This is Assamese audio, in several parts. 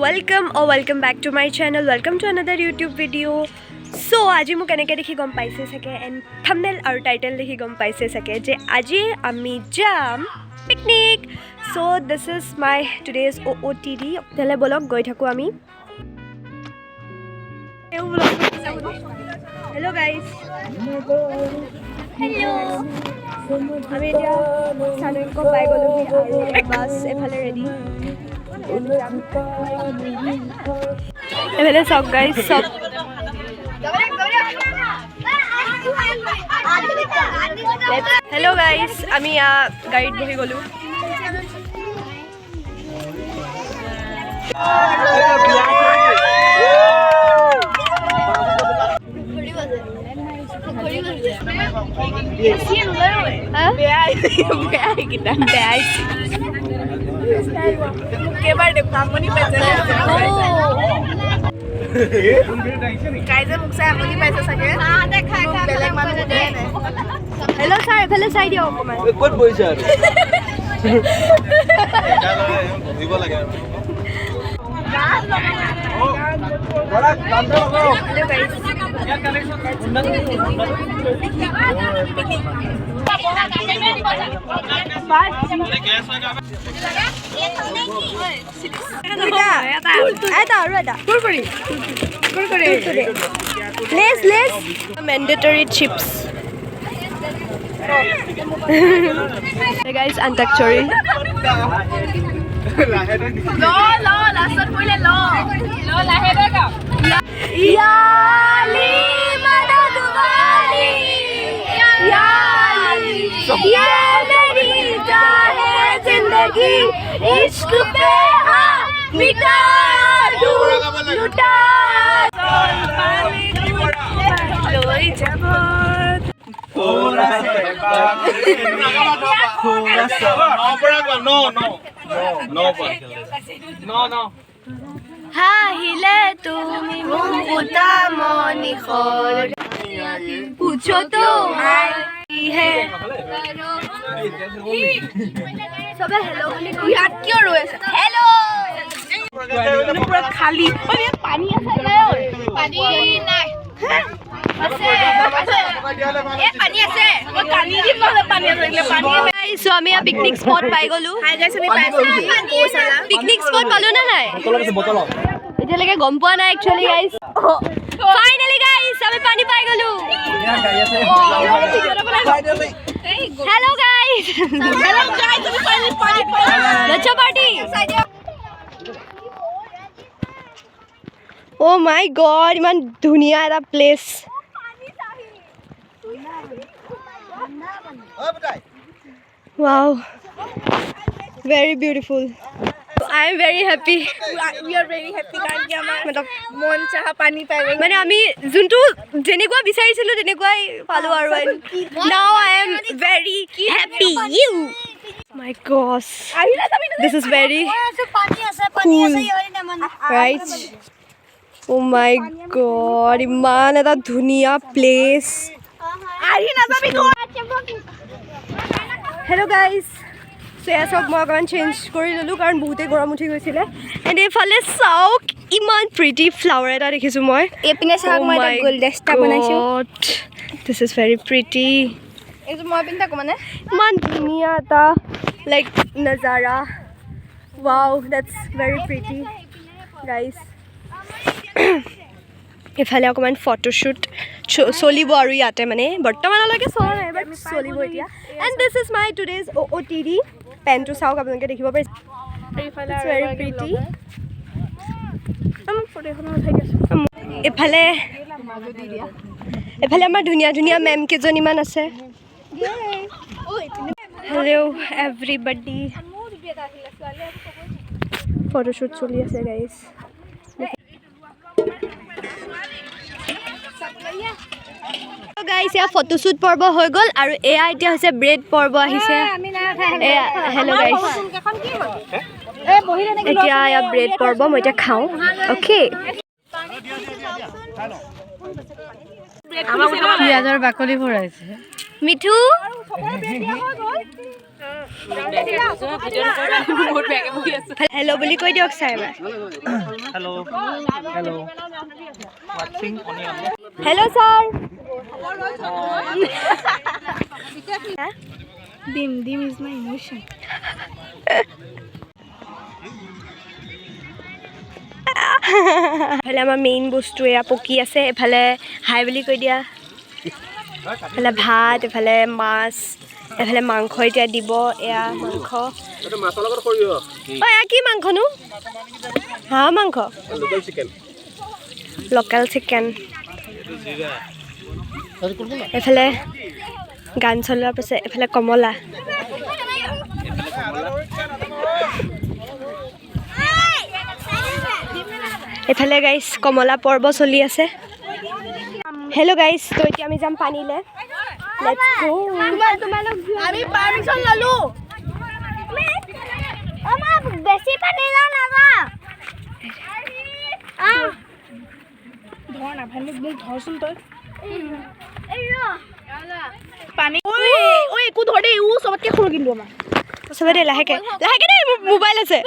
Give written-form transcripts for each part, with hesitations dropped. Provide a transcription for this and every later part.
welcome back to my channel. Welcome to another YouTube video. So আজি মোক এনেকৈ দেখি গম পাইছে চাগে এণ্ড থাম্বনেইল আৰু টাইটেল দেখি গম পাইছে চাগে যে আজি আমি যাম picnic. So this is my today's OOTD. তেলে বলক গৈ থাকোঁ আমি. Hello guys. Hello. আমি এতিয়া চানুক পাই গ'লো আৰু বাছ এফালে ৰেডি. এফালে চক গাইজ চব. হেল্ল' গাইজ আমি গাড়ীত বহি গ'লোঁ. হেল্ল' ছাৰ এফালে চাই দিয়ক অকণমান. ক'ত বহিছে আৰু mandatory chips. Hey guys, Antakchori. No, last one pole lo. Lo lahera ka. Yali madadwali. Yali. Ye meri jaan hai zindagi. Ishq pe ha mita du luta. Loi jabot. No. হাহিলে তুমি মোক পুতা মনি খৰ পুছো তো হে সবে হেল্ল বুলি কৈ ইয়াত কিয় ৰৈ আছে হেল্ল পুৰা খালি পানী আছে পানী নাই So আমি পিকনিক স্পট পাই গলো. পিকনিক স্পট পালো না নাই এতিয়ালৈকে গম পোৱা নাই একচুৱেলি গাইজ. ফাইনেলি গাইজ আমি পানী পাই গলো. Hello' guys. Let's party. Oh my god, ইমান ধুনীয়া এটা place. Wow, very beautiful. I am very happy. We are very happy কাৰণ কি আমাৰ মন চাহা পানী পাই গ'ল. মানে আমি যোনটো যেনেকুৱা বিচাৰিছিলোঁ তেনেকুৱাই পালোঁ আৰু now I am very happy. You my gosh, this is very cool, right? Oh my god, ইমান এটা ধুনীয়া প্লেচ. Hello' guys. চ' এয়া চব মই অকণমান চেঞ্জ কৰি ল'লোঁ কাৰণ বহুতেই গৰম উঠি গৈছিলে. এণ্ড এইফালে চাওক ইমান প্ৰিটি ফ্লাৱাৰ এটা দেখিছোঁ মই. এইপিনে চাওক মই এটা গুলদস্তা বনাইছোঁ. This is very pretty. এইটো মই পিন্ধি থাকোঁ মানে ইমান ধুনীয়া এটা লাইক নজাৰা. Wow, that's very pretty guys. এইফালে অকণমান ফটোশ্বুট চলিব আৰু ইয়াতে মানে বৰ্তমানলৈকে চলা নাই বাট চলিব এতিয়া. And this is my today's OOTD. পেনটো চাওক আপোনালোকে দেখিব পাৰিছে. Very pretty. এইফালে আমাৰ ধুনীয়া ধুনীয়া মেম কেইজনীমান আছে. Hello' everybody. ফটোশ্বুট চলি আছে গাইজ. গাইজ এয়া ফটোশ্বুট পৰ্ব হৈ গ'ল আৰু এয়া এতিয়া হৈছে ব্ৰেড পৰ্ব আহিছে. হেল্ল' গাইজ, এতিয়া এয়া ব্ৰেড পৰ্ব মই এতিয়া খাওঁ. অ'কে পিঁয়াজৰ বাকলি ভৰাইছে মিঠু হেল্ল' বুলি কৈ দিয়ক ছাৰ এবাৰ হেল্ল' ছাৰ ডিম ইজ মাই ইমোশ্যন এফালে আমাৰ মেইন বস্তু এয়া পকি আছে এফালে হাই বুলি কৈ দিয়া এফালে ভাত এফালে মাছ এফালে মাংস এতিয়া দিব এয়া মাংস এয়া কি মাংসনো হাঁহ মাংস লোকেল চিকেন এফালে গান চলোৱাৰ পাছত এফালে কমলা এফালে গাইছ কমলা পৰ্ব চলি আছে হেল্ল' গাইছ তো এতিয়া আমি যাম পানীলৈ লেটছ গো আমি পাৰমিশন ললো আমা বেছি পানী না না ধৰ না ভাই মোক ধৰচোন তই পানী ঐ একো ধৰ দে ও সবতকে সৰু কিন্তু আমা সবে দে লাহেকে দে মোবাইল আছে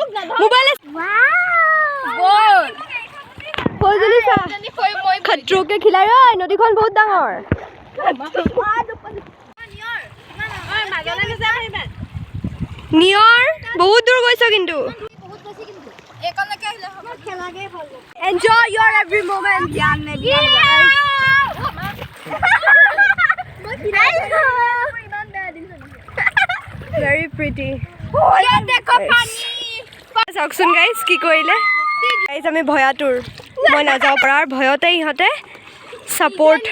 গ'ল ফজলি সা খট্ৰো কে খিলাই ঐ নদীখন বহুত ডাঙৰ নিয়ৰ বহুত দূৰ গৈছ কিন্তু enjoy your every moment very pretty চাওকচোন গাইজ কি কৰিলে গাইজ আমি ভয়াতুৰ মই নাযাওঁ পৰাৰ ভয়তে ইহঁতে ছাপোৰ্ট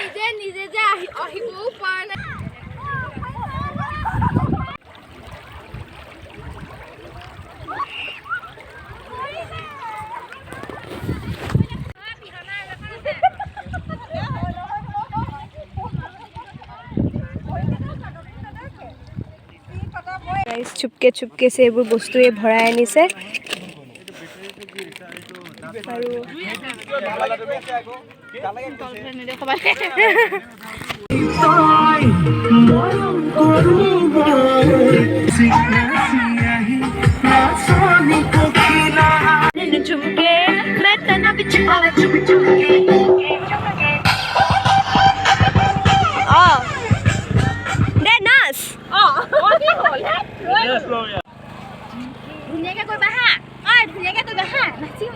চুপকে চুপকে এইবোৰ বস্তুৱে ভৰাই আনিছে আৰু চুপকে দে নাচ ধুনীয়াকে কৰিবা হা ধুনীয়াকে কৰিবা হা নাচি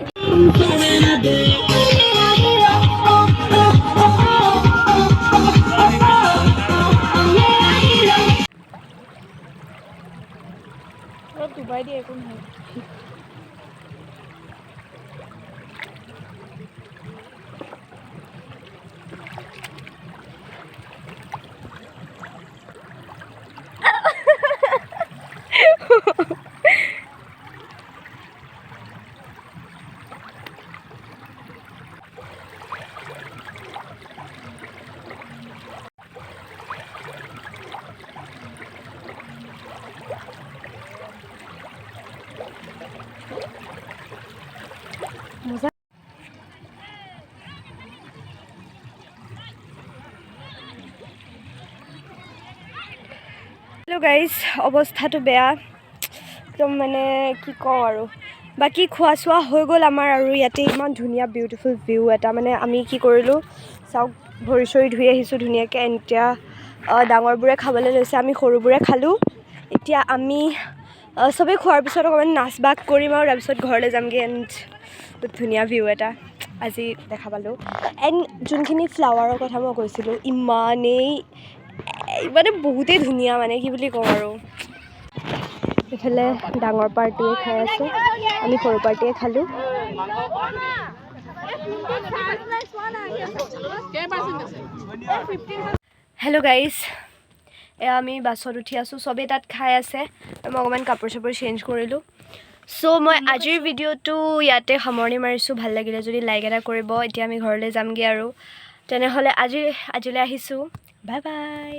ডুবাই দিয়ে একো নহয় হেল্ল' গাইজ অৱস্থাটো বেয়া একদম মানে কি কওঁ আৰু বাকী খোৱা চোৱা হৈ গ'ল আমাৰ আৰু ইয়াতে ইমান ধুনীয়া বিউটিফুল ভিউ এটা মানে আমি কি কৰিলোঁ চাওক ভৰি চৰি ধুই আহিছোঁ ধুনীয়াকৈ এতিয়া ডাঙৰবোৰে খাবলৈ লৈছে আমি সৰুবোৰে খালোঁ এতিয়া আমি চবেই খোৱাৰ পিছত অকণমান নাচ বাগ কৰিম আৰু তাৰপিছত ঘৰলৈ যামগৈ এণ্ড বহুত ধুনীয়া ভিউ এটা আজি দেখা পালোঁ এণ্ড যোনখিনি ফ্লাৱাৰৰ কথা মই কৈছিলোঁ ইমানেই মানে বহুতেই ধুনীয়া মানে কি বুলি কওঁ আৰু এইফালে ডাঙৰ পাৰ্টিয়ে খাই আছে আমি সৰু পাৰ্টিয়ে খালোঁ হেল্ল' গাইজ এয়া আমি বাছত উঠি আছোঁ চবেই তাত খাই আছে মই অকণমান কাপোৰ চাপোৰ চেঞ্জ কৰিলোঁ চ' মই আজিৰ ভিডিঅ'টো ইয়াতে সামৰণি মাৰিছোঁ ভাল লাগিলে যদি লাইক এটা কৰিব এতিয়া আমি ঘৰলৈ যামগৈ আৰু তেনেহ'লে আজিলৈ আহিছোঁ বাই বাই